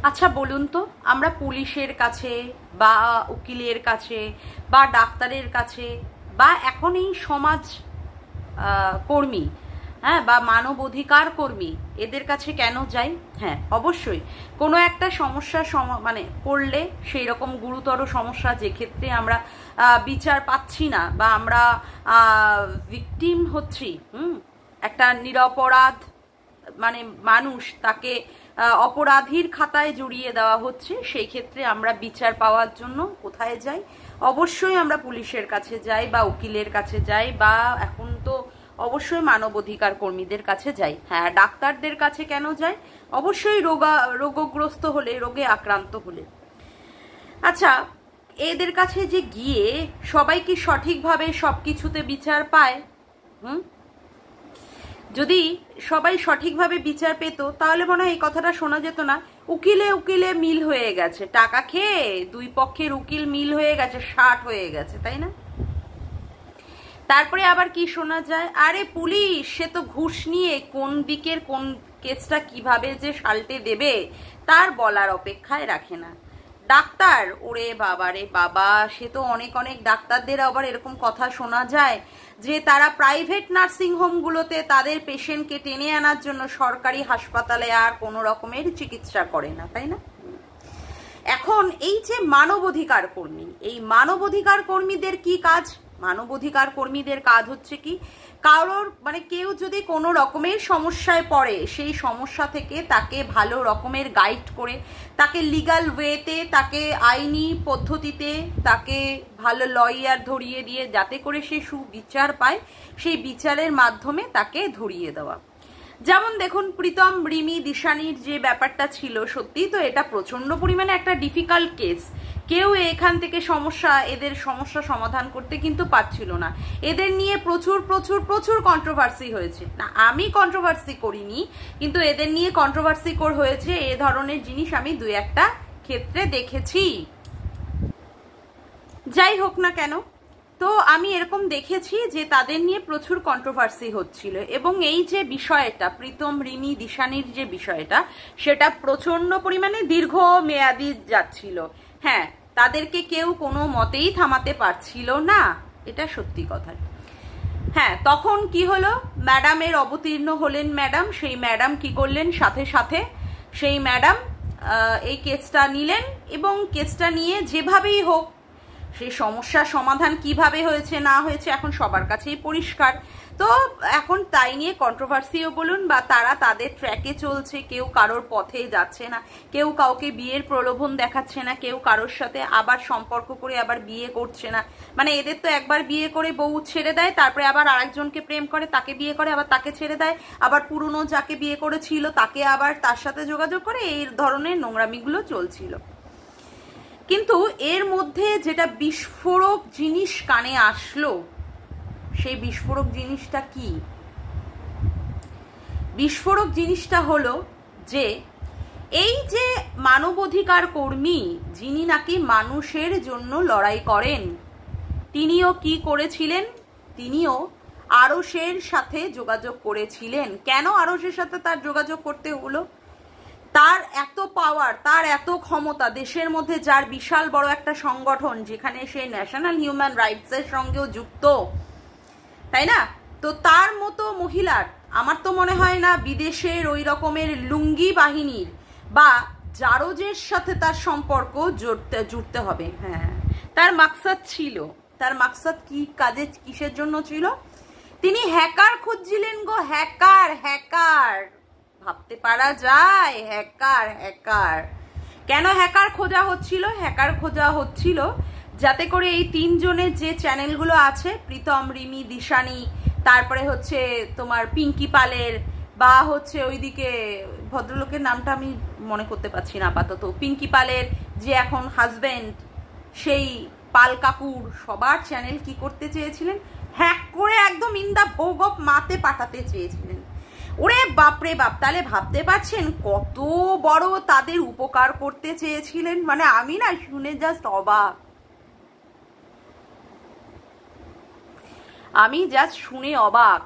আচ্ছা বলুন তো, আমরা পুলিশের কাছে বা উকিলের কাছে বা ডাক্তারের কাছে বা এখন এই সমাজ কর্মী, হ্যাঁ, বা মানব অধিকার কর্মী, এদের কাছে কেন যাই? হ্যাঁ, অবশ্যই কোনো একটা সমস্যা মানে পড়লে, সেই রকম গুরুতর সমস্যা যে ক্ষেত্রে আমরা বিচার পাচ্ছি না বা আমরা ভিকটিম হচ্ছি, একটা নিরপরাধ মানে মানুষ, তাকে অপরাধীর খাতায় জড়িয়ে দেওয়া হচ্ছে, সেই ক্ষেত্রে আমরা বিচার পাওয়ার জন্য কোথায় যাই? অবশ্যই আমরা পুলিশের কাছে যাই বা উকিলের কাছে যাই বা এখন তো অবশ্যই মানবাধিকার কর্মীদের কাছে যাই। হ্যাঁ, ডাক্তারদের কাছে কেন যাই? অবশ্যই রোগগ্রস্ত হলে, রোগে আক্রান্ত হলে। আচ্ছা, এদের কাছে যে গিয়ে সবাই কি সঠিকভাবে সব কিছুতে বিচার পায়? যদি সবাই সঠিকভাবে বিচার পেত তাহলে মনে হয় এই কথাটা শোনা যেত না, উকিলে উকিলে মিল হয়ে গেছে, টাকা খেয়ে দুই পক্ষের উকিল মিল হয়ে গেছে, 60 হয়ে গেছে, তাই না? তারপরে আবার কি শোনা যায়, আরে পুলিশ সে তো ঘুষ নিয়ে কোন দিকের কোন কেসটা কিভাবে যে সালটে দেবে তার বলার অপেক্ষায় রাখে না। ডাক্তার, ওরে বাবা রে বাবা, সে তো অনেক অনেক ডাক্তারদের আবার এরকম কথা শোনা যায় যে তারা প্রাইভেট নার্সিং হোমগুলোতে তাদের পেশেন্টকে টেনে আনার জন্য সরকারি হাসপাতালে আর কোনো রকমের চিকিৎসা করে না, তাই না? এখন এই যে মানবাধিকার কর্মী, এই মানবাধিকার কর্মীদের কি কাজ? মানবাধিকার কর্মীদের কাজ হচ্ছে কি, কারোর মানে কেউ যদি কোনো রকমের সমস্যায় পড়ে, সেই সমস্যা থেকে তাকে ভালো রকমের গাইড করে, তাকে লিগ্যাল ওয়েতে, তাকে আইনি পদ্ধতিতে, তাকে ভালো লয়ার ধরিয়ে দিয়ে যাতে করে সে সুবিচার পায়, সেই বিচারের মাধ্যমে তাকে ধরিয়ে দেওয়া। যেমন দেখুন, প্রীতম রিমি দিশানির যে ব্যাপারটা ছিল, সত্যি তো এটা প্রচন্ড পরিমাণে একটা ডিফিকাল্ট কেস। কেউ এখান থেকে এদের সমস্যা সমাধান করতে কিন্তু পারছিল না। এদের নিয়ে প্রচুর প্রচুর প্রচুর কন্ট্রোভার্সি হয়েছে। না, আমি কন্ট্রোভার্সি করিনি, কিন্তু এদের নিয়ে কন্ট্রোভার্সি হয়েছে। এ ধরনের জিনিস আমি দুই একটা ক্ষেত্রে দেখেছি। যাই হোক না কেন, তো আমি এরকম দেখেছি যে তাদের নিয়ে প্রচুর কন্ট্রোভার্সি হচ্ছিল, এবং এই যে বিষয়টা প্রীতম রিমি দিশানির যে বিষয়টা, সেটা প্রচন্ড পরিমাণে দীর্ঘ মেয়াদি যাচ্ছিল। হ্যাঁ, তাদেরকে কেউ কোনো মতেই থামাতে পারছিল না, এটা সত্যি কথা। হ্যাঁ, তখন কি হলো, ম্যাডামের অবতীর্ণ হলেন ম্যাডাম। সেই ম্যাডাম কি করলেন, সাথে সাথে সেই ম্যাডাম এই কেসটা নিলেন, এবং কেসটা নিয়ে যেভাবেই হোক সেই সমস্যার সমাধান কিভাবে হয়েছে না হয়েছে এখন সবার কাছেই পরিষ্কার। তো এখন তাই নিয়ে কন্ট্রোভার্সিও বলুন বা তারা তাদের ট্র্যাকে চলছে, কেউ কারোর পথে যাচ্ছে না, কেউ কাউকে বিয়ের প্রলোভন দেখাচ্ছে না, কেউ কারোর সাথে আবার সম্পর্ক করে আবার বিয়ে করছে না। মানে এদের তো একবার বিয়ে করে বউ ছেড়ে দেয়, তারপরে আবার আরেকজনকে প্রেম করে, তাকে বিয়ে করে, আবার তাকে ছেড়ে দেয়, আবার পুরনো যাকে বিয়ে করেছিল তাকে আবার তার সাথে যোগাযোগ করে, এই ধরনের নোংরামিগুলো চলছিল। কিন্তু এর মধ্যে যেটা বিস্ফোরক জিনিস কানে আসলো, সেই বিস্ফোরক জিনিসটা কি? বিস্ফোরক জিনিসটা হলো যে এই যে মানবাধিকার কর্মী, যিনি নাকি মানুষের জন্য লড়াই করেন, তিনিও কি করেছিলেন, তিনিও আরশের সাথে যোগাযোগ করেছিলেন। কেন আরশের সাথে তার যোগাযোগ করতে হলো? তার এত পাওয়ার, তার এত ক্ষমতা, দেশের মধ্যে যার বিশাল বড় একটা সংগঠন, যেখানে সে ন্যাশনাল হিউম্যান রাইটসের সঙ্গেও যুক্ত, তাই না? তো তার মতো মহিলার, আমার তো মনে হয় না বিদেশের ওই রকমের লুঙ্গি বাহিনীর বা জারজের সাথে তার সম্পর্ক জুড়তে হবে। হ্যাঁ, তার মাকসাদ ছিল। তার মাকসাদ কি, কাজে কিসের জন্য ছিল? তিনি হ্যাকার খুঁজছিলেন গো, হ্যাকার। হ্যাকার ভাবতে পারা যায়? হ্যাকার, হ্যাকার কেন হ্যাকার খোঁজা হচ্ছিল? হ্যাকার খোঁজা হচ্ছিল যাতে করে এই তিনজনের যে চ্যানেলগুলো আছে, প্রীতম রিমি দিশানি, তারপরে হচ্ছে তোমার পিঙ্কি পালের, বা হচ্ছে ওইদিকে ভদ্রলোকের নামটা আমি মনে করতে পারছি না আপাতত, পিঙ্কি পালের যে এখন হাজবেন্ড, সেই পাল কাকুর, সবার চ্যানেল কি করতে চেয়েছিলেন? হ্যাক করে একদম ইন দা ভোগ অফ মাতে পাঠাতে চেয়েছিলেন। ওরে বাপরে বাপ, তাহলে ভাবতে পারছেন কত বড় তাদের উপকার করতে চেয়েছিলেন। মানে আমি না শুনে জাস্ট অবাক, আমি জাস্ট শুনে অবাক।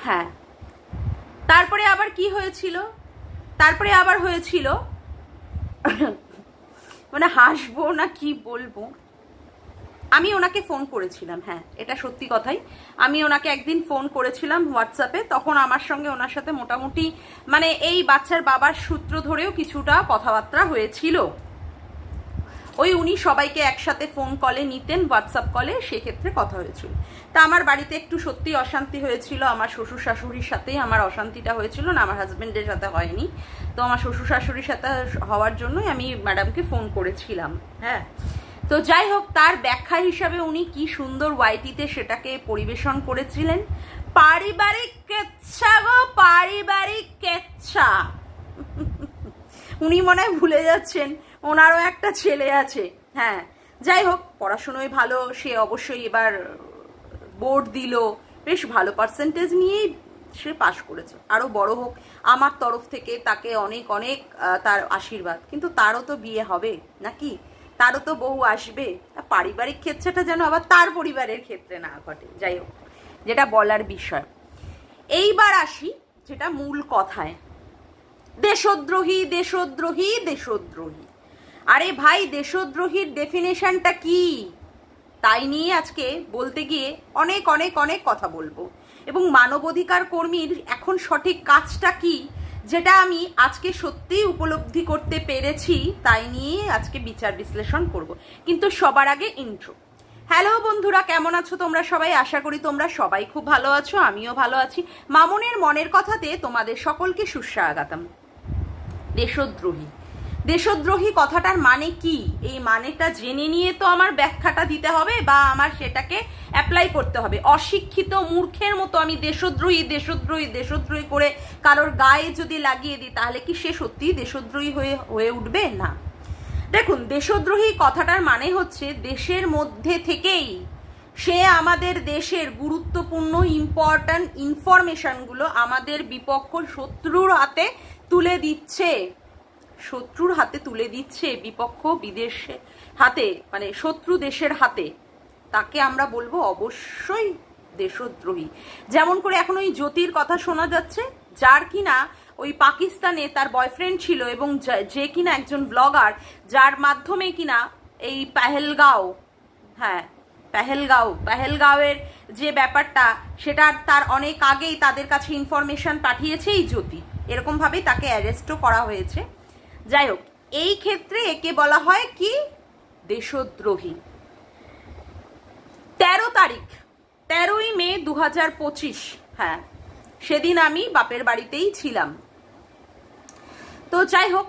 হ্যাঁ, তারপরে আবার কি হয়েছিল, তারপরে আবার হয়েছিল, মানে হাসবো না কি বলবো, আমি ওনাকে ফোন করেছিলাম, হ্যাঁ এটা সত্যি কথাই, আমি ওনাকে একদিন ফোন করেছিলাম হোয়াটসঅ্যাপে, তখন আমার সঙ্গে ওনার সাথে মোটামুটি মানে এই বাচ্চার বাবার সূত্র ধরেও কিছুটা কথাবার্তা হয়েছিল। ওই উনি সবাইকে একসাথে ফোন কলে নিতেন, হোয়াটসঅ্যাপ কলে, সেক্ষেত্রে কথা হয়েছিল। তা আমার বাড়িতে একটু সত্যি অশান্তি হয়েছিল, আমার শ্বশুর শাশুড়ির সাথেই আমার অশান্তিটা হয়েছিল, না আমার হাজব্যান্ডের সাথে হয়নি। তো আমার শ্বশুর শাশুড়ির সাথে হওয়ার জন্যই আমি ম্যাডামকে ফোন করেছিলাম। হ্যাঁ, তো যাই হোক, তার ব্যাখ্যা হিসাবে উনি কি সুন্দর ওয়াইটিতে সেটাকে পরিবেশন করেছিলেন। পারিবারিক কেচ্ছা গো, পারিবারিক কেচ্ছা। উনি মনে হয় ভুলে যাচ্ছেন ওনারও একটা ছেলে আছে। হ্যাঁ, যাই হোক, পড়াশুনোয় ভালো, সে অবশ্যই এবার বোর্ড দিল, বেশ ভালো পার্সেন্টেজ নিয়েই সে পাশ করেছে। আরও বড় হোক, আমার তরফ থেকে তাকে অনেক অনেক তার আশীর্বাদ। কিন্তু তারও তো বিয়ে হবে নাকি, তারও তো বউ আসবে, পারিবারিক ক্ষেত্রটা যেন আবার তার পরিবারের ক্ষেত্রে না ঘটে। যাই হোক, যেটা বলার বিষয়। এইবার আসি যেটা মূল কথায়, দেশদ্রোহী দেশদ্রোহী দেশদ্রোহী। আরে ভাই, দেশদ্রোহীর ডেফিনেশনটা কি, তাই নিয়ে আজকে বলতে গিয়ে অনেক অনেক অনেক কথা বলবো, এবং মানবাধিকার কর্মীর এখন সঠিক কাজটা কি, যেটা আমি আজকে সত্যিই উপলব্ধি করতে পেরেছি, তাই নিয়ে আজকে বিচার বিশ্লেষণ করব। কিন্তু সবার আগে ইন্ট্রো। হ্যালো বন্ধুরা, কেমন আছো তোমরা সবাই? আশা করি তোমরা সবাই খুব ভালো আছো, আমিও ভালো আছি। মামনের মনের কথাতে তোমাদের সকলকে সুস্বাগতম। দেশদ্রোহী, দেশদ্রোহী কথাটার মানে কি, এই মানেটা জেনে নিয়ে তো আমার ব্যাখ্যাটা দিতে হবে বা আমার সেটাকে অ্যাপ্লাই করতে হবে। অশিক্ষিত মূর্খের মতো আমি দেশদ্রোহী দেশদ্রোহী দেশদ্রোহী করে কারোর গায়ে যদি লাগিয়ে দিই, তাহলে কি সে সত্যিই দেশদ্রোহী হয়ে উঠবে? না। দেখুন, দেশদ্রোহী কথাটার মানে হচ্ছে দেশের মধ্যে থেকেই সে আমাদের দেশের গুরুত্বপূর্ণ ইম্পর্ট্যান্ট ইনফরমেশনগুলো আমাদের বিপক্ষ শত্রুর হাতে তুলে দিচ্ছে, শত্রুর হাতে তুলে দিচ্ছে, বিপক্ষ বিদেশে হাতে, মানে শত্রু দেশের হাতে, তাকে আমরা বলবো অবশ্যই দেশদ্রোহী। যেমন করে এখন ওই জ্যোতির কথা শোনা যাচ্ছে, যার কিনা ওই পাকিস্তানে তার বয়ফ্রেন্ড ছিল, এবং যে কিনা একজন ব্লগার, যার মাধ্যমে কিনা এই পেহেলগাঁও, হ্যাঁ পেহেলগাঁওয়ের যে ব্যাপারটা, সেটা তার অনেক আগেই তাদের কাছে ইনফরমেশন পাঠিয়েছে এই জ্যোতি, এরকম ভাবেই তাকে অ্যারেস্টও করা হয়েছে। যাই হোক, এই ক্ষেত্রে একে বলা হয় কি, দেশদ্রোহী। 13 তারিখ, 13ই মে 2025, হ্যাঁ সেদিন আমি বাপের বাড়িতেই ছিলাম। তো যাই হোক,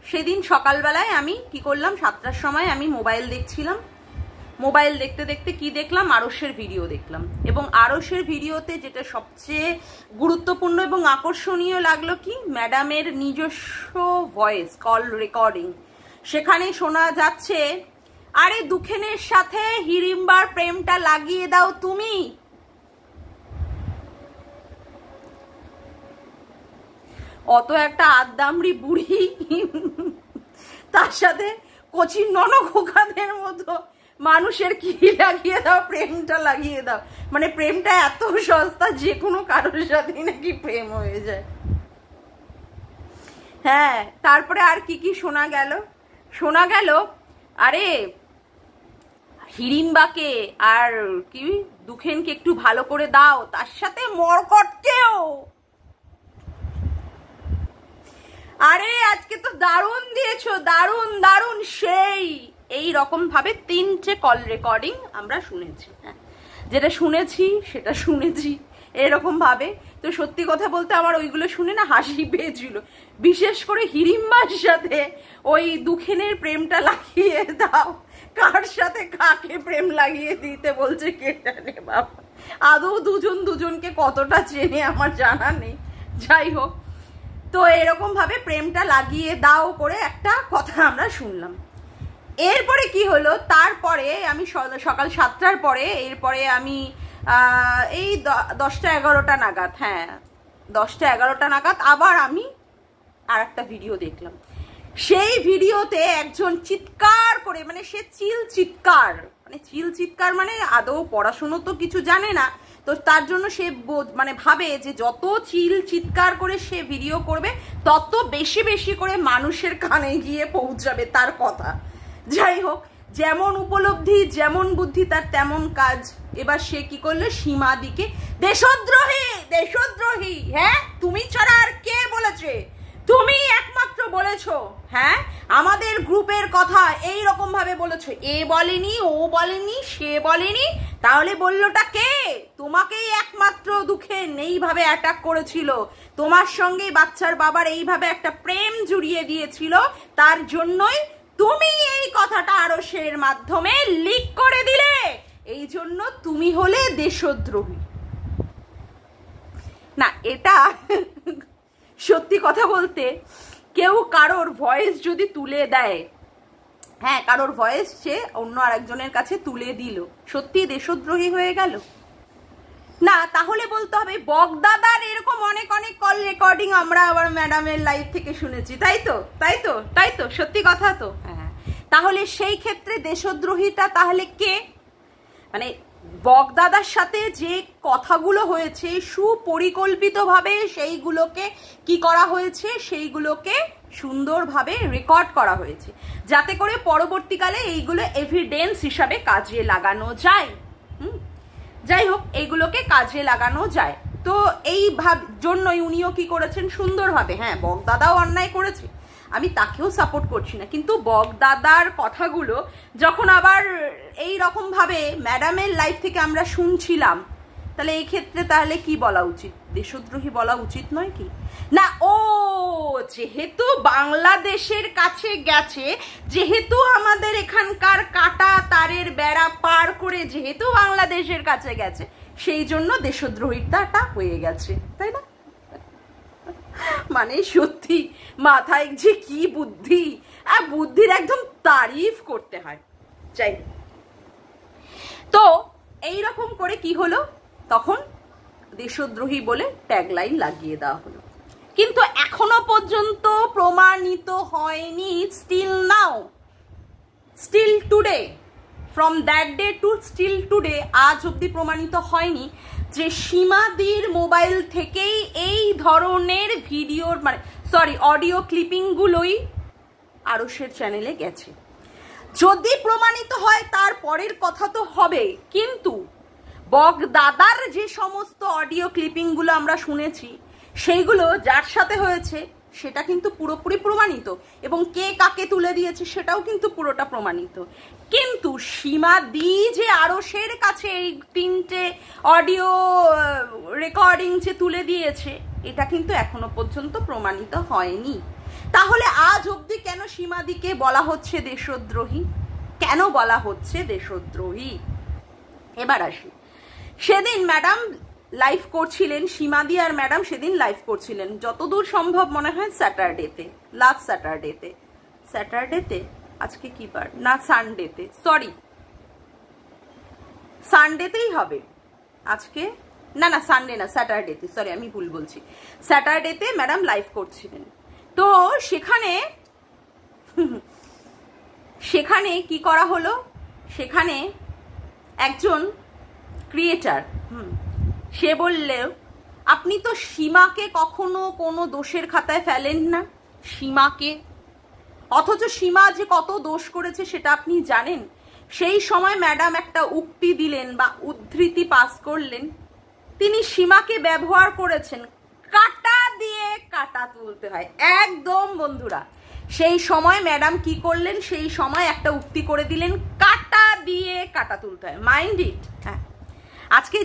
সেদিন সকালবেলায় আমি কি করলাম, 7টার সময় আমি মোবাইল দেখছিলাম। মোবাইল দেখতে দেখতে কি দেখলাম, আরশের ভিডিও দেখলাম, এবং আরশের ভিডিওতে যেটা সবচেয়ে গুরুত্বপূর্ণ এবং আকর্ষণীয় লাগলো কি, ম্যাডামের নিজস্ব ভয়েস কল রেকর্ডিং। সেখানে শোনা যাচ্ছে, আরে দুখেনের সাথে হিড়িম্বার প্রেমটা লাগিয়ে দাও তুমি। অত একটা আদ্দামড়ি বুড়ি, তার সাথে কচি ননখোকাদের মতো মানুষের কি লাগিয়ে দাও, প্রেমটা লাগিয়ে দাও। মানে প্রেমটা এত সস্তা, যে কোনো কারোর সাথেই নাকি প্রেম হয়ে যায়। হ্যাঁ, তারপরে আর কি কি শোনা গেল, শোনা গেল আরে হিড়িম্বাকে আর কি দুখেনকে একটু ভালো করে দাও, তার সাথে মরকটকেও। আরে আজকে তো দারুণ দিয়েছো, দারুণ দারুণ, সেই এই রকম ভাবে 3টে কল রেকর্ডিং আমরা শুনেছি। হ্যাঁ, যেটা শুনেছি সেটা শুনেছি এরকম ভাবে। তো সত্যি কথা বলতে আমার ওইগুলো শুনে না হাসি পেয়েছিল, বিশেষ করে হিড়িম্বার সাথে ওই দুখেনের প্রেমটা লাগিয়ে দাও, কার সাথে কাকে প্রেম লাগিয়ে দিতে বলছে কে জানে বাবা। আদৌ দুজনকে কতটা চেনে আমার জানা নেই। যাই হোক, তো এরকম ভাবে প্রেমটা লাগিয়ে দাও করে একটা কথা আমরা শুনলাম। এরপরে কি হলো, তারপরে আমি সকাল 7টার পরে, এরপরে আমি এই 10টা-11টা নাগাদ, হ্যাঁ 10টা-11টা নাগাদ আবার আমি আর একটা ভিডিও দেখলাম। সেই ভিডিওতে একজন চিৎকার করে, মানে সে চিৎকার মানে আদৌ পড়াশুনো তো কিছু জানে না, তো তো তার জন্য সে মানে ভাবে যে যত চিৎকার করে সে ভিডিও করবে তত বেশি বেশি করে মানুষের কানে গিয়ে পৌঁছাবে তার কথা। যাই হোক, যেমন উপলব্ধি যেমন বুদ্ধি তার তেমন কাজ। এবার সে কি করলো, সীমাদিকে দেশদ্রোহী দেশদ্রোহী। হ্যাঁ, তুমি ছাড়া আর কে বলেছে? তুমি একমাত্র বলেছো। হ্যাঁ, আমাদের গ্রুপের কথা এই রকম ভাবে বলেছো। এ বলেনি, ও বলেনি, সে বলেনি, তাহলে বললোটা কে? তোমাকেই একমাত্র দুঃখে এইভাবে অ্যাটাক করেছিল, তোমার সঙ্গে বাচ্চার বাবার এইভাবে একটা প্রেম জুড়িয়ে দিয়েছিল, তার জন্যই তুমি এই কথাটা আরশের মাধ্যমে লিক করে দিলে। এই জন্য তুমি হলে দেশদ্রোহী। না, এটা সত্যি কথা বলতে, কেউ কারোর ভয়েস যদি তুলে দেয়, হ্যাঁ, কারোর ভয়েস সে অন্য আরেকজনের কাছে তুলে দিল, সত্যি দেশদ্রোহী হয়ে গেল না? তাহলে বলতে হবে বগদাদার এরকম অনেক অনেক কল রেকর্ডিং আমরা আবার ম্যাডামের লাইভ থেকে শুনেছি, তাই তো? তাই তো? তাই তো? সত্যি কথা তো। হ্যাঁ, তাহলে সেই ক্ষেত্রে দেশদ্রোহীটা তাহলে কে? মানে বগদাদার সাথে যে কথাগুলো হয়েছে সুপরিকল্পিতভাবে সেইগুলোকে কি করা হয়েছে, সেইগুলোকে সুন্দরভাবে রেকর্ড করা হয়েছে, যাতে করে পরবর্তীকালে এইগুলো এভিডেন্স হিসাবে কাজে লাগানো যায়। যাই হোক, এইগুলোকে কাজে লাগানো যায়। তো এই জন্যই উনিও কি করেছেন সুন্দরভাবে। হ্যাঁ, বগদাদাও অন্যায় করেছে, আমি তাকেও সাপোর্ট করছি না, কিন্তু বগদাদার কথাগুলো যখন আবার এই রকম ভাবে ম্যাডামের লাইফ থেকে আমরা শুনছিলাম, তাহলে এই ক্ষেত্রে তাহলে কি বলা উচিত? দেশদ্রোহী বলা উচিত নয় কি? না, ও যেহেতু বাংলাদেশের কাছে গেছে, যেহেতু আমাদের এখানকার কাটা তারের বেড়া পার করে যেহেতু বাংলাদেশের কাছে গেছে, সেই জন্য দেশদ্রোহিতাটা হয়ে গেছে, তাই না? মানে সত্যি মাথায় যে কি বুদ্ধি, আর বুদ্ধির একদম তারিফ করতে হয়। যাই হোক, তো এইরকম করে কি হলো, তখন দেশদ্রোহী বলে ট্যাগলাইন লাগিয়ে দেওয়া হলো, কিন্তু এখনো পর্যন্ত প্রমাণিত হয়নি। Still now, still today, from that day to still today, আজ অব্দি প্রমাণিত হয়নি যে সীমাদির মোবাইল থেকেই এই ধরনের ভিডিওর মানে অডিও ক্লিপিংগুলোই আরশের চ্যানেলে গেছে। যদি প্রমাণিত হয় তারপরের কথা তো হবে, কিন্তু বগদাদার যে সমস্ত অডিও ক্লিপিংগুলো আমরা শুনেছি সেইগুলো যার সাথে হয়েছে সেটা কিন্তু পুরোপুরি প্রমাণিত, এবং কে কাকে তুলে দিয়েছে সেটাও কিন্তু পুরোটা প্রমাণিত। কিন্তু সীমাদি যে আরশের কাছে এই 3টে অডিও রেকর্ডিং যে তুলে দিয়েছে, এটা কিন্তু এখনো পর্যন্ত প্রমাণিত হয়নি। তাহলে আজ অবধি কেন সীমাদিকে বলা হচ্ছে দেশদ্রোহী? কেন বলা হচ্ছে দেশদ্রোহী? এবার আসি, সেদিন ম্যাডাম লাইভ করছিলেন, সীমাদি আর ম্যাডাম সেদিন লাইভ করছিলেন যতদূর সম্ভব মনে হয় স্যাটারডেতে, লাস্ট স্যাটারডেতে, আজকে কি বার, না সানডেতে, সরি সানডেতেই হবে আজকে, না না সানডে না, স্যাটারডেতে, সরি আমি ভুল বলছি, স্যাটারডেতে ম্যাডাম লাইভ করছিলেন। তো সেখানে কি করা হলো, সেখানে একজন ক্রিয়েটার সে বললেও আপনি তো সীমাকে কখনো কোনো দোষের খাতায় ফেলেন না, সীমাকে, অথচ সীমা যে কত দোষ করেছে সেটা আপনি জানেন। সেই সময় ম্যাডাম একটা উক্তি দিলেন বা উদ্ধৃতি পাস করলেন, তিনি সীমাকে ব্যবহার করেছেন কাটা দিয়ে কাটা তুলতে হয়, একদম বন্ধুরা। সেই সময় ম্যাডাম কি করলেন, সেই সময় একটা উক্তি করে দিলেন কাটা দিয়ে কাটা তুলতে হয়, মাইন্ড ইট। হ্যাঁ, আজকে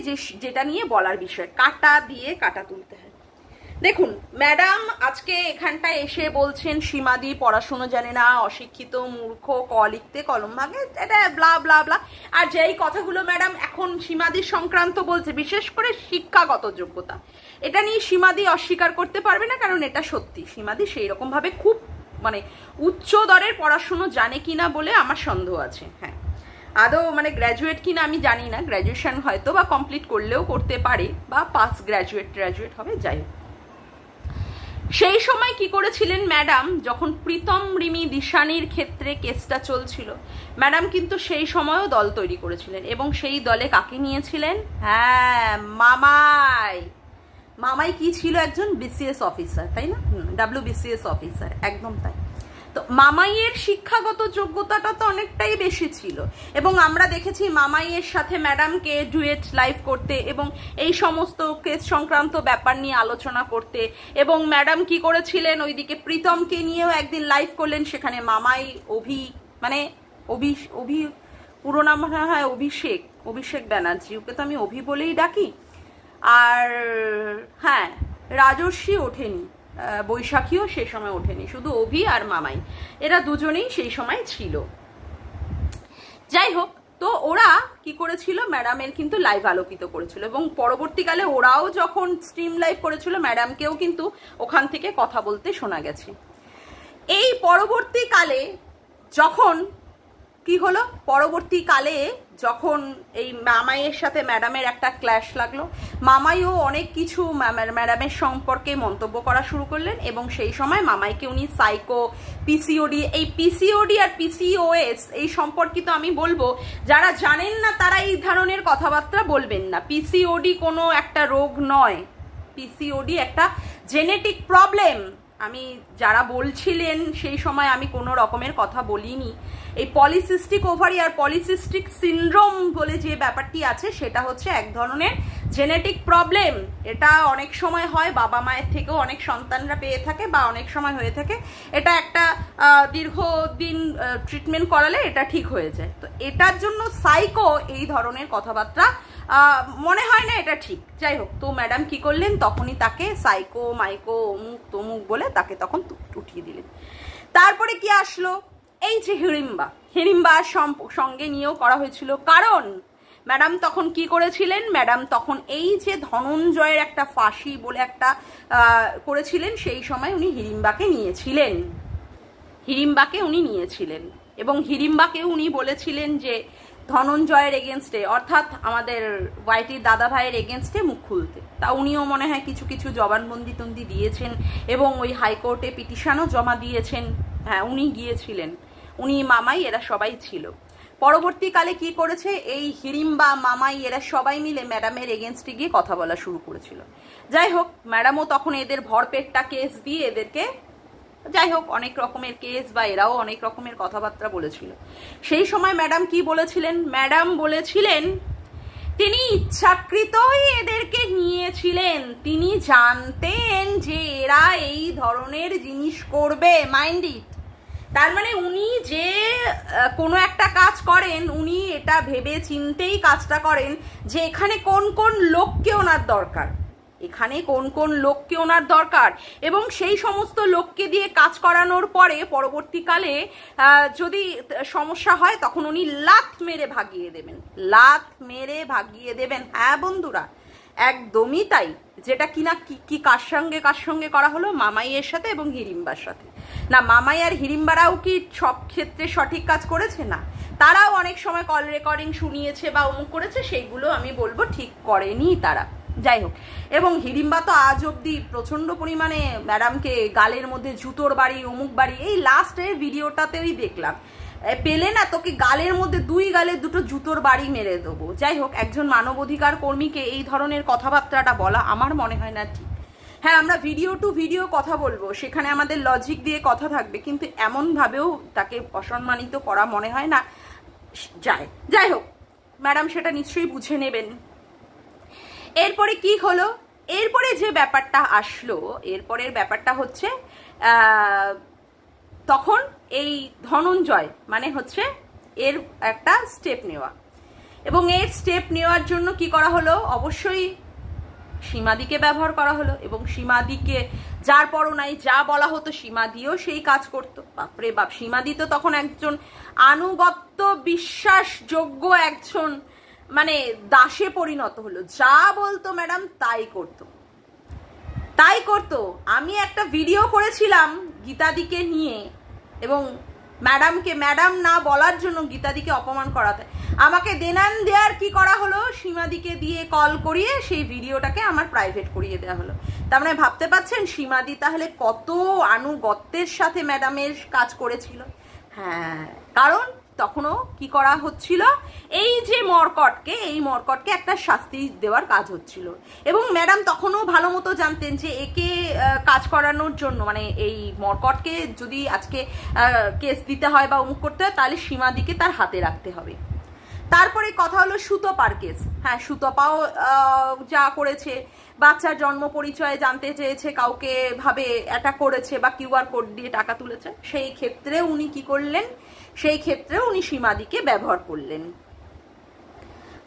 যেটা নিয়ে বলার বিষয়, কাটা দিয়ে কাটা তুলতে হয়। দেখুন, ম্যাডাম আজকে এখানটায় এসে বলছেন সীমাদি পড়াশুনো জানে না, অশিক্ষিত, মূর্খ, ক লিখতে কলম ভাঙে, এটা ব্লা ব্লা ব্লা। আর যেই কথাগুলো ম্যাডাম এখন সীমাদির সংক্রান্ত বলছে, বিশেষ করে শিক্ষাগত যোগ্যতা, এটা নিয়ে সীমাদি অস্বীকার করতে পারবে না, কারণ এটা সত্যি। সীমাদি সেই রকম ভাবে খুব মানে উচ্চ দরের পড়াশুনো জানে কিনা বলে আমার সন্দেহ আছে। হ্যাঁ, আদৌ মানে গ্র্যাজুয়েট কিনা আমি জানি না, গ্র্যাজুয়েশন হয়তো বা কমপ্লিট করলেও করতে পারে, বা পাস গ্র্যাজুয়েট হবে, যাই হোক। সেই সময় কি করেছিলেন ম্যাডাম, যখন প্রীতম রিমি দিশানির ক্ষেত্রে কেসটা চলছিল, ম্যাডাম কিন্তু সেই সময়ও দল তৈরি করেছিলেন এবং সেই দলে কাকে নিয়েছিলেন? হ্যাঁ, মামাই। মামাই কি ছিল? একজন বিসিএস অফিসার, তাই না? WBCS অফিসার, একদম তাই। তো মামাইয়ের শিক্ষাগত যোগ্যতাটা তো অনেকটাই বেশি ছিল এবং আমরা দেখেছি মামাইয়ের সাথে ম্যাডামকে ডুয়েট লাইভ করতে এবং এই সমস্ত কেস সংক্রান্ত ব্যাপার নিয়ে আলোচনা করতে। এবং ম্যাডাম কি করেছিলেন, ওইদিকে প্রীতমকে নিয়েও একদিন লাইভ করলেন, সেখানে মামাই পুরো নাম মনে হয় অভিষেক ব্যানার্জি, ওকে তো আমি অভি বলেই ডাকি। আর হ্যাঁ, রাজস্বী ওঠেনি, বৈশাখীও সে সময় ওঠেনি, শুধু অভি আর মামাই, এরা দুজনেই সেই সময় ছিল। যাই হোক, তো ওরা কি করেছিল, ম্যাডামের কিন্তু লাইভ আলোকিত করেছিল এবং পরবর্তীকালে ওরাও যখন স্ট্রিম লাইভ করেছিল ম্যাডামকেও কিন্তু ওখান থেকে কথা বলতে শোনা গেছে। এই পরবর্তীকালে যখন কি হলো, পরবর্তীকালে যখন এই মামাইয়ের সাথে ম্যাডামের একটা ক্ল্যাশ লাগলো, মামাইও অনেক কিছু ম্যাডামের সম্পর্কে মন্তব্য করা শুরু করলেন এবং সেই সময় মামাইকে উনি সাইকো, পিসিওডি, এই পিসিওডি আর PCOS এই সম্পর্কিত আমি বলবো, যারা জানেন না তারা এই ধরনের কথাবার্তা বলবেন না। PCOD কোনো একটা রোগ নয়, PCOD একটা জেনেটিক প্রবলেম। আমি যারা বলছিলেন সেই সময় আমি কোনো রকমের কথা বলিনি। এই পলিসিস্টিক ওভারি আর পলিসিস্টিক সিনড্রোম বলে যে ব্যাপারটি আছে সেটা হচ্ছে এক ধরনের জেনেটিক প্রবলেম। এটা অনেক সময় হয়, বাবা মায়ের থেকেও অনেক সন্তানরা পেয়ে থাকে বা অনেক সময় হয়ে থাকে। এটা একটা দীর্ঘদিন ট্রিটমেন্ট করালে এটা ঠিক হয়ে যায়। তো এটার জন্য সাইকো এই ধরনের কথাবার্তা মনে হয় না এটা ঠিক। যাই হোক, তো ম্যাডাম কি করলেন, তখনই তাকে সাইকো মাইকো অমুক তমুক বলে তাকে তখন উঠিয়ে দিলেন। তারপরে কি আসলো, এই যে হিড়িম্বার সঙ্গে নিয়েও করা হয়েছিল, কারণ ম্যাডাম তখন কি করেছিলেন, ম্যাডাম তখন এই যে ধনঞ্জয়ের একটা ফাঁসি বলে একটা করেছিলেন, সেই সময় উনি হিড়িম্বাকে নিয়েছিলেন এবং হিড়িম্বাকে উনি বলেছিলেন যে ধনঞ্জয়ের এগেনস্টে, অর্থাৎ আমাদের ওয়াইটির দাদা ভাইয়ের এগেনস্টে মুখ খুলতে। তা উনিও মনে হয় কিছু কিছু জবানবন্দি দিয়েছেন এবং ওই হাইকোর্টে পিটিশনও জমা দিয়েছেন। হ্যাঁ, উনি গিয়েছিলেন, উনি মামাই এরা সবাই ছিল। পরবর্তীকালে কি করেছে, এই হিড়িম্বা মামাই এরা সবাই মিলে ম্যাডামের এগেনস্টে গিয়ে কথা বলা শুরু করেছিল। যাই হোক, ম্যাডামও তখন এদের ভরপেটটা কেস দিয়ে এদেরকে, যাই হোক, অনেক রকমের কেস বা এরাও অনেক রকমের কথাবার্তা বলেছিল। সেই সময় ম্যাডাম কি বলেছিলেন, ম্যাডাম বলেছিলেন তিনি ইচ্ছাকৃতই এদেরকে নিয়েছিলেন, তিনি জানতেন যে এরা এই ধরনের জিনিস করবে, মাইন্ড ইট। তার মানে উনি যে কোনো একটা কাজ করেন, উনি এটা ভেবে চিন্তেই কাজটা করেন যে এখানে কোন কোন লোককে ওনার দরকার, এবং সেই সমস্ত লোককে দিয়ে কাজ করানোর পরে পরবর্তীকালে যদি সমস্যা হয় তখন উনি লাথ মেরে ভাগিয়ে দেবেন। হ্যাঁ বন্ধুরা, একদমই তাই। যেটা কিনা কি কার সঙ্গে করা হলো, মামাইয়ের সাথে এবং হিড়িম্বার সাথে। না, মামাই আর হিড়িম্বারাও কি সব ক্ষেত্রে সঠিক কাজ করেছে? না, তারাও অনেক সময় কল রেকর্ডিং শুনিয়েছে বা অমুক করেছে, সেইগুলো আমি বলবো ঠিক করেনি তারা। যাই হোক, এবং হিড়িম্বা তো আজ অব্দি প্রচন্ড পরিমাণে ম্যাডামকে গালের মধ্যে জুতোর বাড়ি অমুক বাড়ি, এই লাস্টের ভিডিওটাতেই দেখলাম, পেলে না তোকে গালের মধ্যে দুটো জুতোর বাড়ি মেরে দেবো। যাই হোক, একজন মানবাধিকার কর্মীকে এই ধরনের কথাবার্তাটা বলা আমার মনে হয় না ঠিক। হ্যাঁ, আমরা ভিডিও টু ভিডিও কথা বলবো, সেখানে আমাদের লজিক দিয়ে কথা থাকবে, কিন্তু এমনভাবেও তাকে অসম্মানিত করা মনে হয় না যায়। যাই হোক, ম্যাডাম সেটা নিশ্চয়ই বুঝে নেবেন। এরপরে কি হলো, এরপরে যে ব্যাপারটা আসলো, এরপরের ব্যাপারটা হচ্ছে তখন এই ধনঞ্জয় মানে হচ্ছে এর একটা স্টেপ নেওয়া, এবং এর স্টেপ নেওয়ার জন্য কি করা হলো, অবশ্যই সীমাদিকে ব্যবহার করা হলো এবং সীমাদিকে যার পরও নাই যা বলা হতো সীমাদিও সেই কাজ করতো। বাপরে বাপ, সীমাদি তো তখন একজন আনুগত্য বিশ্বাসযোগ্য একজন মানে দাসে পরিণত হলো, যা বলতো ম্যাডাম তাই করতো। আমি একটা ভিডিও করেছিলাম গীতাদিকে নিয়ে এবং ম্যাডামকে ম্যাডাম না বলার জন্য গীতাদিকে অপমান করাতে আমাকে দেনান দেয়ার কি করা হলো, সীমাদিকে দিয়ে কল করিয়ে সেই ভিডিওটাকে আমার প্রাইভেট করিয়ে দেওয়া হলো। তার মানে ভাবতে পারছেন সীমাদি তাহলে কত আনুগত্যের সাথে ম্যাডামের কাজ করেছিল। হ্যাঁ, কারণ তখনও কি করা হচ্ছিল, এই যে মর্কটকে একটা শাস্তি দেওয়ার কাজ হচ্ছিল। এবং ম্যাডাম তখনও ভালো মতো জানতেন যে একে কাজ করানোর জন্য, মানে এই মর্কটকে যদি আজকে কেস দিতে হয় বা অমুক করতে হয়, তাহলে সীমাদিকে তার হাতে রাখতে হবে। তারপরে কথা হলো সুতপার কেস। হ্যাঁ, সুতপাও যা করেছে, বাচ্চার জন্ম পরিচয় জানতে চেয়েছে, কাউকে ভাবে অ্যাটাক করেছে বা কিউআর কোড দিয়ে টাকা তুলেছে, সেই ক্ষেত্রে উনি কি করলেন, সেই ক্ষেত্রে উনি সীমাদিকে ব্যবহার করলেন।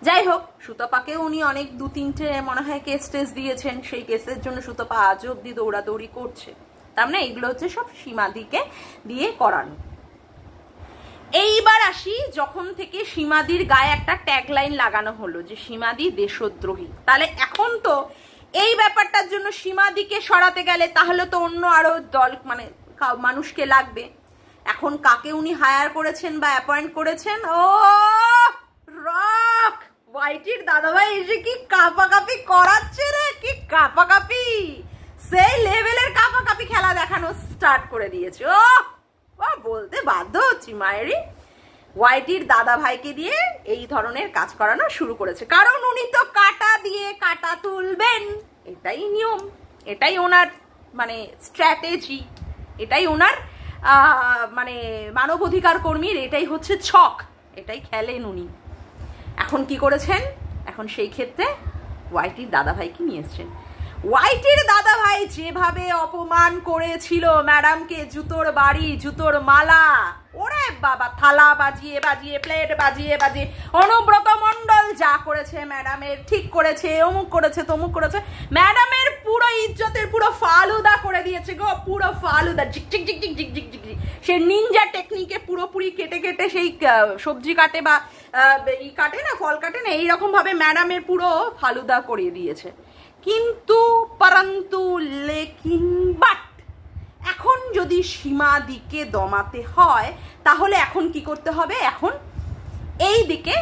যাই হোক, সুতপাকে উনি অনেক 2-3টে মনে হয় কেস টেস দিয়েছেন, সেই কেসের জন্য সুতপা আজও অব্দি দৌড়াদৌড়ি করছে। তার মানে এইগুলো হচ্ছে সব সীমাদিকে দিয়ে করানো। এইবার আসি, যখন থেকে সীমাদির গায়ে একটা ট্যাগলাইন লাগানো হলো যে সীমাদি দেশদ্রোহী, তাহলে এখন তো এই ব্যাপারটার জন্য সীমাদিকে সরাতে গেলে তাহলে তো অন্য আরো দল মানে মানুষকে লাগবে। এখন কাকে উনি হায়ার করেছেন বা অ্যাপয়েন্ট করেছেন? ও রক ওয়াইটির দাদাভাই এসে কি কাপাকাপি করাচ্ছে রে, কি কাপাকাপি, সেই লেভেলের কাপাকাপি খেলা দেখানো স্টার্ট করে দিয়েছে। ও বলতে বাধ্য হচ্ছি, মায়েরই ওয়াইটির দাদা ভাইকে দিয়ে এই ধরনের কাজ করানো শুরু করেছে। কারণ উনি তো কাটা দিয়ে কাটা তুলবেন, এটাই নিয়ম, এটাই ওনার মানে স্ট্র্যাটেজি, এটাই ওনার মানে মানবাধিকার কর্মীর এটাই হচ্ছে ছক, এটাই খেলেন উনি। এখন কি করেছেন, এখন সেই ক্ষেত্রে ওয়াইটির দাদা ভাইকে নিয়ে এসছেন। ওয়াইটির দাদা ভাই যেভাবে অপমান করেছিল ম্যাডামকে, জুতোর বাড়ি, জুতোর মালা, ওরে বাবা, থালা বাজিয়ে বাজিয়ে, প্লেট বাজিয়ে বাজিয়ে, অনুব্রত মণ্ডল যা করেছে ম্যাডামের, ঠিক করেছে, অমুক করেছে, তমুক করেছে, ম্যাডামের পুরো ইজ্জতের পুরো ফালুদা করে দিয়েছে গো, পুরো ফালুদা, ঝিক ঝিক ঝিক ঝিক ঝিক ঝিক ঝিক। সে নিনজা টেকনিকে পুরোপুরি কেটে কেটে সেই সবজি কাটে বা ই কাটে না, ফল কাটে না, এইরকম ভাবে ম্যাডামের পুরো ফালুদা করিয়ে দিয়েছে। কিন্তু পরন্তু লেকিন বাট এখন যদি সীমাদিকে দমাতে হয় তাহলে এখন কি করতে হবে, এখন এই দিকে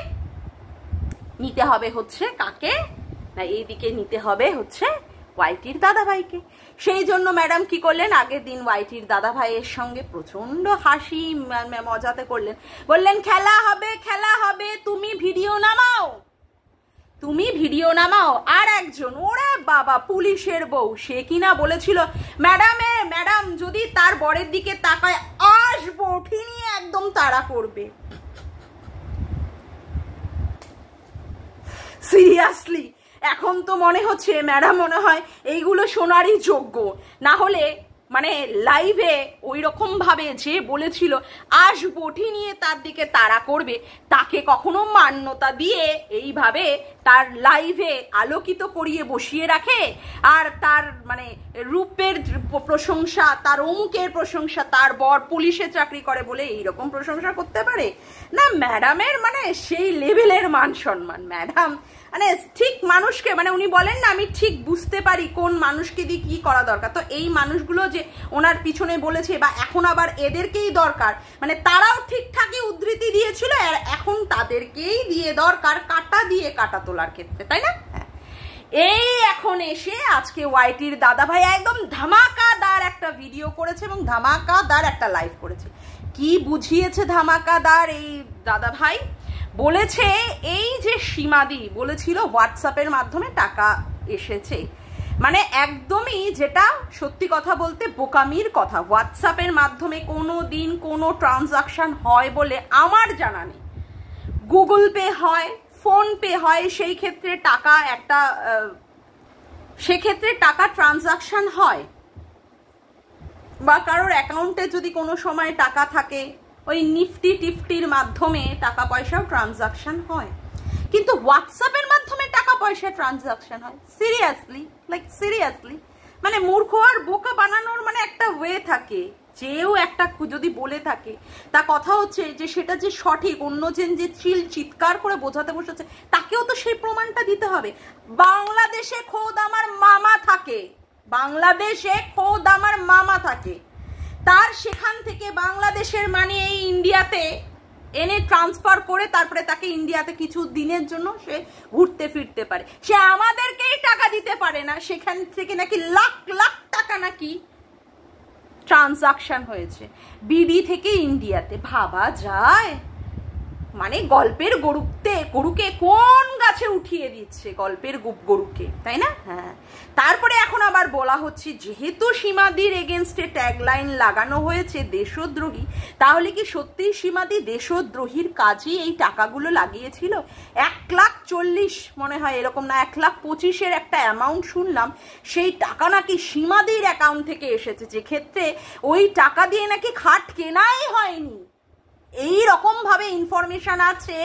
নিতে হবে হচ্ছে কাকে না, এই দিকে নিতে হবে হচ্ছে ওয়াইটির দাদা ভাইকে। সেই জন্য ম্যাডাম কি করলেন, আগের দিন ওয়াইটির দাদা ভাইয়ের সঙ্গে প্রচন্ড হাসি মজাতে করলেন, বললেন খেলা হবে, খেলা হবে, তুমি ভিডিও নামাও, তুমি ভিডিও নামাও। আর একজন, ওরে বাবা, পুলিশের বউ, সে কিনা বলেছিল ম্যাডাম যদি তার বরের দিকে তাকায় আসবো ঠিকই একদম তাড়া করবে। সিরিয়াসলি এখন তো মনে হচ্ছে ম্যাডাম মনে হয় এইগুলো শোনারই যোগ্য, না হলে মানে লাইভে ওই রকম ভাবে যে বলেছিল আসবো ঠিক নিয়ে তার দিকে তাড়া করবে, তাকে কখনো মান্যতা দিয়ে এইভাবে তার লাইভে আলোকিত করিয়ে বসিয়ে রাখে, আর তার মানে রূপের প্রশংসা, তার অমুকের প্রশংসা, তার বর পুলিশে চাকরি করে বলে এইরকম প্রশংসা করতে পারে না? ম্যাডামের মানে সেই লেভেলের মান সম্মান, ম্যাডাম মানে ঠিক মানুষকে, মানে উনি বলেন না আমি ঠিক বুঝতে পারি কোন মানুষকে দিয়ে কি করা দরকার, তো এই মানুষগুলো যে ওনার পিছনে বলেছে বা এখন আবার এদেরকেই দরকার, মানে তারাও ঠিকঠাকই উদ্ধৃতি দিয়েছিল, আর এখন তাদেরকেই দিয়ে দরকার কাটা দিয়ে কাটা তোলার ক্ষেত্রে, তাই না? এই এখন এসে আজকে ওয়াইটির দাদা ভাই একদম ধামাকাদার একটা ভিডিও করেছে এবং ধামাকাদার একটা লাইভ করেছে। কি বুঝিয়েছে ধামাকাদার এই দাদা ভাই? বলেছে এই যে সীমাদি বলেছিল হোয়াটসঅ্যাপের মাধ্যমে টাকা এসেছে, মানে একদমই যেটা সত্যি কথা বলতে বোকামির কথা, হোয়াটসঅ্যাপের মাধ্যমে কোনো দিন কোনো ট্রানজাকশন হয় বলে আমার জানা নেই। গুগল পে হয়, ফোন পে হয়, সেই ক্ষেত্রে টাকা একটা সেক্ষেত্রে টাকা ট্রানজাকশন হয়, বা কারোর অ্যাকাউন্টে যদি কোনো সময় টাকা থাকে ওই নিফটি টিফটির মাধ্যমে টাকা পয়সাও ট্রানজাকশন হয়, কিন্তু হোয়াটসঅ্যাপের মাধ্যমে টাকা পয়সা ট্রানজাকশন হয়? সিরিয়াসলি, লাইক সিরিয়াসলি, মানে মূর্খ আর বোকা বানানোর মানে একটা ওয়ে থাকে, যেও একটা যদি বলে থাকে তা কথা হচ্ছে যে সেটা যে সঠিক, অন্যজন যে চিৎকার করে বোঝাতে বসেছে তাকেও তো সেই প্রমাণটা দিতে হবে। বাংলাদেশে খোদ আমার মামা থাকে, বাংলাদেশে খোদ আমার মামা থাকে, তার সেখান থেকে বাংলাদেশের মানে এই ইন্ডিয়াতে এনে ট্রান্সফার করে তারপরে তাকে ইন্ডিয়াতে কিছু দিনের জন্য সে ঘুরতে ফিরতে পারে। সে আমাদেরকেই টাকা দিতে পারে না, সেখান থেকে নাকি লাখ লাখ টাকা নাকি ট্রানজাকশন হয়েছে বিডি থেকে ইন্ডিয়াতে। ভাবা যায়? মানে গল্পের গরুকে কোন গাছে উঠিয়ে দিচ্ছে, গল্পের গরুকে, তাই না? হ্যাঁ। তারপরে এখন আবার বলা হচ্ছে যেহেতু সীমাদির এগেনস্টে ট্যাগলাইন লাগানো হয়েছে দেশদ্রোহী, তাহলে কি সত্যিই সীমাদি দেশদ্রোহীর কাজে এই টাকাগুলো লাগিয়েছিল? 1,40,00,000 মনে হয় এরকম, না 1,25,000 একটা অ্যামাউন্ট শুনলাম, সেই টাকা নাকি সীমাদির অ্যাকাউন্ট থেকে এসেছে, যে ক্ষেত্রে ওই টাকা দিয়ে নাকি খাট কেনাই হয়নি। এই রকম ভাবে ইনফরমেশন আছে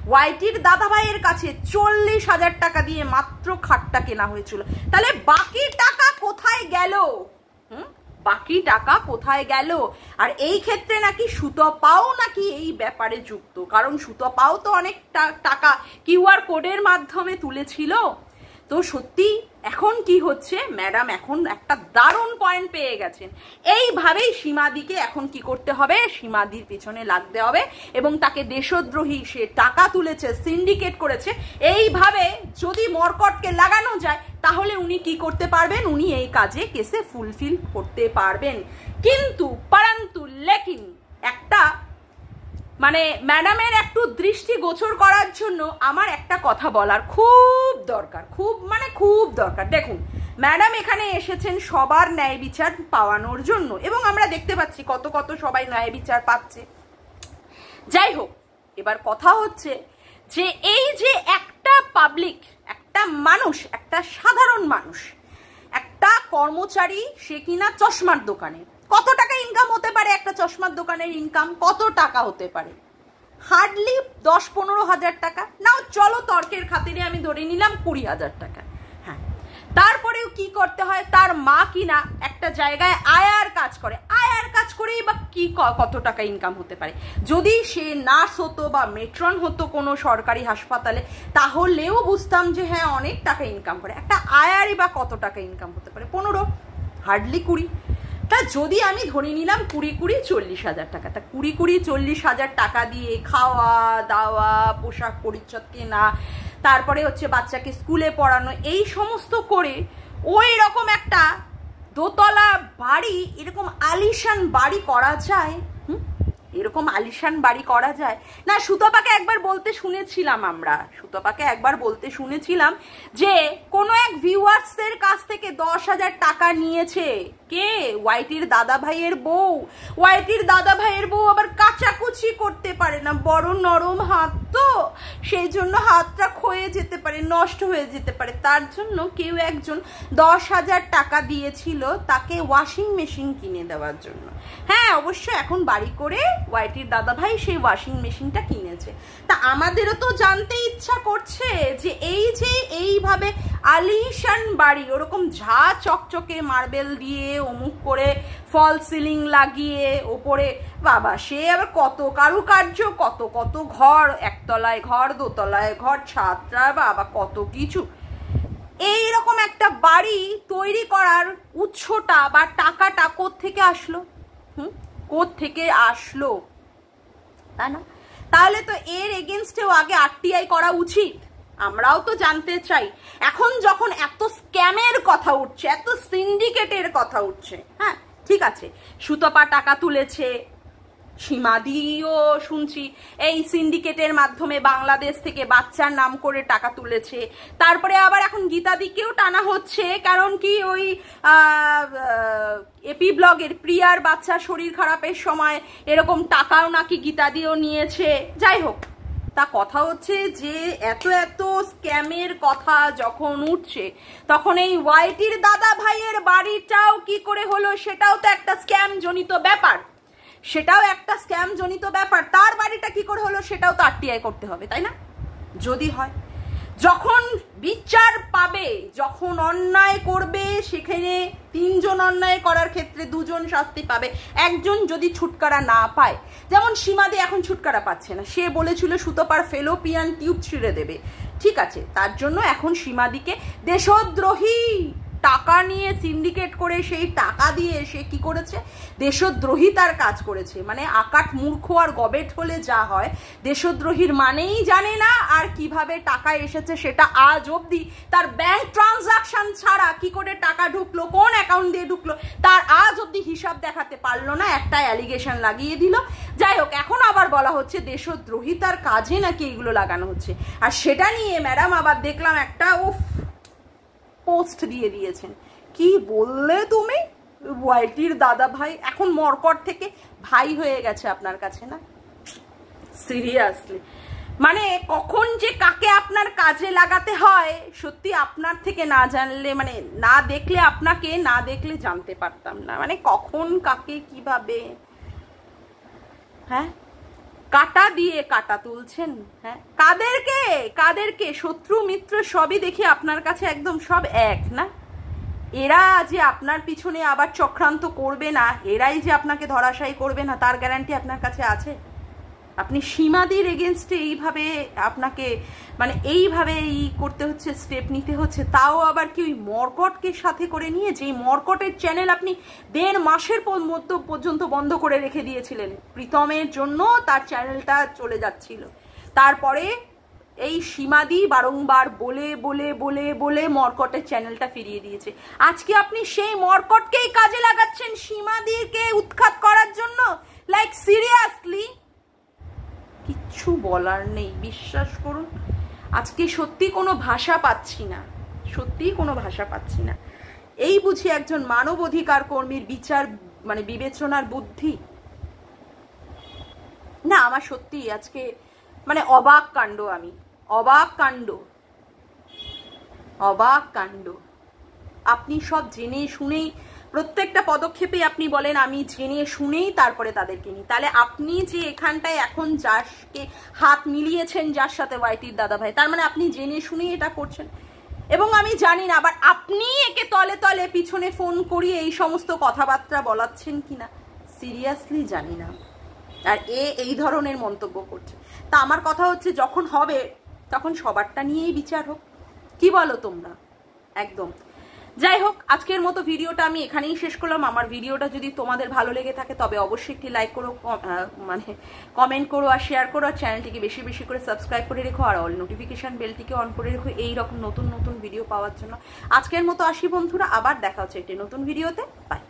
ওয়াইটির দাদাভাইয়ের কাছে। 40,000 টাকা দিয়ে মাত্র খাটটা কেনা হয়েছিল। তাহলে বাকি টাকা কোথায় গেল? বাকি টাকা কোথায় গেল? আর এই ক্ষেত্রে নাকি সুতপাও নাকি এই ব্যাপারে যুক্ত, কারণ সুতপাও তো অনেক টাকা কিউআর কোডের মাধ্যমে তুলেছিল। তো সত্যি এখন কি হচ্ছে, ম্যাডাম এখন একটা দারুণ পয়েন্ট পেয়ে গেছেন। এইভাবেই সীমাদিকে এখন কি করতে হবে, সীমাদির পিছনে লাগতে হবে এবং তাকে দেশদ্রোহী, সে টাকা তুলেছে, সিন্ডিকেট করেছে, এইভাবে যদি মরকটকে লাগানো যায় তাহলে উনি কি করতে পারবেন, উনি এই কাজে কেসে ফুলফিল করতে পারবেন। কিন্তু পরন্তু লেকিন একটা মানে ম্যাডামের একটু দৃষ্টি গোচর করার জন্য আমার একটা কথা বলার খুব দরকার, খুব দরকার। দেখুন, ম্যাডাম এখানে এসেছেন সবার ন্যায় বিচার পাওয়ানোর জন্য এবং আমরা দেখতে পাচ্ছি কত কত সবাই ন্যায় বিচার পাচ্ছে। যাই হোক, এবার কথা হচ্ছে যে এই যে একটা পাবলিক, একটা মানুষ, একটা সাধারণ মানুষ, একটা কর্মচারী, সে কিনা চশমার দোকানে, কত টাকা ইনকাম হতে পারে? একটা চশমার দোকানের ইনকাম কত টাকা হতে পারে? হার্ডলি 10-15 হাজার টাকা, নাও চলো তর্কের খাতিরে আমি ধরে নিলাম 20,000 টাকা। হ্যাঁ, তারপরেও কি করতে হয়, তার মা কিনা একটা জায়গায় আয়ার কাজ করে, আয়ার কাজ করেই বা কি কত টাকা ইনকাম হতে পারে? যদি সে নার্স হতো বা মেট্রন হতো কোনো সরকারি হাসপাতালে তাহলেও বুঝতাম যে হ্যাঁ অনেক টাকা ইনকাম করে। একটা আয়ারই বা কত টাকা ইনকাম হতে পারে? 15, হার্ডলি 20। তা যদি আমি ধরে নিলাম 20-40,000 টাকা, তা 20-40,000 টাকা দিয়ে খাওয়া দাওয়া, পোশাক পরিচ্ছদ কেনা, তারপরে হচ্ছে বাচ্চাকে স্কুলে পড়ানো, এই সমস্ত করে ওই রকম একটা দোতলা বাড়ি, এরকম আলিশান বাড়ি করা যায়? এরকম আলিশান বাড়ি করা যায় না? সুতপাকে একবার বলতে শুনেছিলাম যে কোনো এক ভিউয়ার্সের কাছ থেকে 10,000 টাকা নিয়েছে। কে? ওয়াইটির দাদা ভাইয়ের বউ। ওয়াইটির দাদা ভাইয়ের বউ আবার কাচাকুচি করতে পারে না, বড় নরম হাত তো, সেই জন্য হাতটা ক্ষয়ে যেতে পারে, নষ্ট হয়ে যেতে পারে। তার জন্য কেউ একজন 10,000 টাকা দিয়েছিল তাকে ওয়াশিং মেশিন কিনে দেওয়ার জন্য। হ্যাঁ, অবশ্য এখন বাড়ি করে ওয়াইটির দাদা ভাই সেই ওয়াশিং মেশিনটা কিনেছে। তা আমাদেরও তো জানতে ইচ্ছা করছে যে এই যে এইভাবে আলিশান বাড়ি, ওরকম ঝা চকচকে মার্বেল দিয়ে অমুক করে ফল সিলিং লাগিয়ে ওপরে, বাবা সে আবার কত কারুকার্য, কত কত ঘর, একতলায় ঘর, দোতলায় ঘর, ছাদটা, বাবা কত কিছু। এইরকম একটা বাড়ি তৈরি করার উৎসটা বা টাকাটা কোত্থেকে আসলো? কোত্থেকে আসলো, তাই না? তাহলে তো এর এগেনস্টেও আগে আরটিআই করা উচিত। আমরাও তো জানতে চাই। এখন যখন এত স্ক্যামের কথা উঠছে, এত সিন্ডিকেটের কথা উঠছে, হ্যাঁ ঠিক আছে, সুতপা টাকা তুলেছে, সীমাদিও শুনছি এই সিন্ডিকেটের মাধ্যমে বাংলাদেশ থেকে বাচ্চার নাম করে টাকা তুলেছে। তারপরে আবার এখন গীতাদিকেও টানা হচ্ছে, কারণ কি ওই এপি ব্লগের প্রিয়ার বাচ্চা শরীর খারাপের সময় এরকম টাকাও নাকি গীতাদিও নিয়েছে। যাই হোক, তা কথা হচ্ছে যে এত এত স্ক্যামের কথা যখন উঠছে তখন এই ওয়াইটির দাদা ভাইয়ের বাড়িটাও কি করে হলো, সেটাও তো একটা স্ক্যাম জনিত ব্যাপার, তার বাড়িটা কি করে হলো সেটাও তো আরটিআই করতে হবে, তাই না? যদি হয়, যখন বিচার পাবে, যখন অন্যায় করবে সেখানে 3 জন অন্যায় করার ক্ষেত্রে 2 জন শাস্তি পাবে, একজন যদি ছুটকারা না পায়, যেমন সীমাদি এখন ছুটকারা পাচ্ছে না, সে বলেছিল সুতপার ফেলোপিয়ান টিউব ছিঁড়ে দেবে, ঠিক আছে, তার জন্য এখন সীমাদিকে দেশদ্রোহী টাকা নিয়ে সিন্ডিকেট করে সেই টাকা দিয়ে সে কি করেছে, দেশদ্রোহিতার কাজ করেছে। মানে আকাট মূর্খ আর গবেট হলে যা হয়, দেশদ্রোহীর মানেই জানে না, আর কিভাবে টাকা এসেছে সেটা আজ অবধি তার ব্যাংক ট্রানজাকশন ছাড়া কি করে টাকা ঢুকলো, কোন অ্যাকাউন্ট দিয়ে ঢুকলো, তার আজ অবধি হিসাব দেখাতে পারলো না, একটা অ্যালিগেশন লাগিয়ে দিল। যাই হোক, এখন আবার বলা হচ্ছে দেশদ্রোহিতার কাজে নাকি এগুলো লাগানো হচ্ছে। আর সেটা নিয়ে ম্যাডাম আবার দেখলাম একটা পোস্ট দিয়ে দিয়েছেন। কি বললে তুমি? ওয়াইটির দাদা ভাই এখন মরকট থেকে ভাই হয়ে গেছে আপনার কাছে, না? সিরিয়াসলি, মানে কখন যে কাকে আপনার কাজে লাগাতে হয় সত্যি আপনার থেকে না জানলে, মানে না দেখলে, আপনাকে না দেখলে জানতে পারতাম না। মানে কখন কাকে কিভাবে, হ্যাঁ, কাটা দিয়ে কাটা তুলছেন। হ্যাঁ, কাদেরকে কাদেরকে, শত্রু মিত্র সবই দেখি আপনার কাছে একদম সব এক, না? এরা যে আপনার পিছনে আবার চক্রান্ত করবে না, এরাই যে আপনাকে ধরাশায়ী করবে না, তার গ্যারান্টি আপনার কাছে আছে? আপনি সীমাদির এগেনস্টে এইভাবে আপনাকে মানে এইভাবে করতে হচ্ছে, স্টেপ নিতে হচ্ছে, তাও আবার কি ওই মর্কটকে সাথে করে নিয়ে, যেই মর্কটের চ্যানেল আপনি 1.5 মাসের মধ্যে পর্যন্ত বন্ধ করে রেখে দিয়েছিলেন। প্রীতমের জন্য তার চ্যানেলটা চলে যাচ্ছিল, তারপরে এই সীমাদি বারংবার বলে বলে বলে বলে মর্কটের চ্যানেলটা ফিরিয়ে দিয়েছে। আজকে আপনি সেই মর্কটকেই কাজে লাগাচ্ছেন সীমাদিকে উৎখাত করার জন্য। লাইক সিরিয়াসলি কিচ্ছু বলার নেই, বিশ্বাস করুন। আজকে সত্যি কোনো ভাষা পাচ্ছি না, সত্যি কোনো ভাষা পাচ্ছি না। এই বুঝি একজন মানবাধিকার কর্মীর বিচার মানে বিবেচনার বুদ্ধি? না, আমার সত্যি আজকে মানে অবাক কাণ্ড, আমি অবাক কাণ্ড, অবাক কাণ্ড। আপনি সব জেনে শুনেই প্রত্যেকটা পদক্ষেপে আপনি বলেন আমি জেনে শুনেই তারপরে তাদেরকে নিই। তাহলে আপনি যে এখানটায় এখন যাকে হাত মিলিয়েছেন, যার সাথে ওয়াইটির দাদা ভাই, তার মানে আপনি জেনে শুনেই এটা করছেন। এবং আমি জানি না আবার আপনি একে তলে তলে পিছনে ফোন করিয়ে এই সমস্ত কথাবার্তা বলাচ্ছেন কিনা, সিরিয়াসলি জানি না। আর এই ধরনের মন্তব্য করছে। তা আমার কথা হচ্ছে, যখন হবে তখন সবারটা নিয়েই বিচার হোক, কি বলো তোমরা? একদম। যাই হোক, আজকের মতো ভিডিওটা আমি এখানেই শেষ করলাম। আমার ভিডিওটা যদি তোমাদের ভালো লেগে থাকে তবে অবশ্যই একটি লাইক করো, মানে কমেন্ট করো আর শেয়ার করো, আর চ্যানেলটিকে বেশি বেশি করে সাবস্ক্রাইব করে রেখো, আর অল নোটিফিকেশন বেলটিকে অন করে রেখো এই রকম নতুন নতুন ভিডিও পাওয়ার জন্য। আজকের মতো আসি বন্ধুরা, আবার দেখা হচ্ছে একটি নতুন ভিডিওতে। বাই।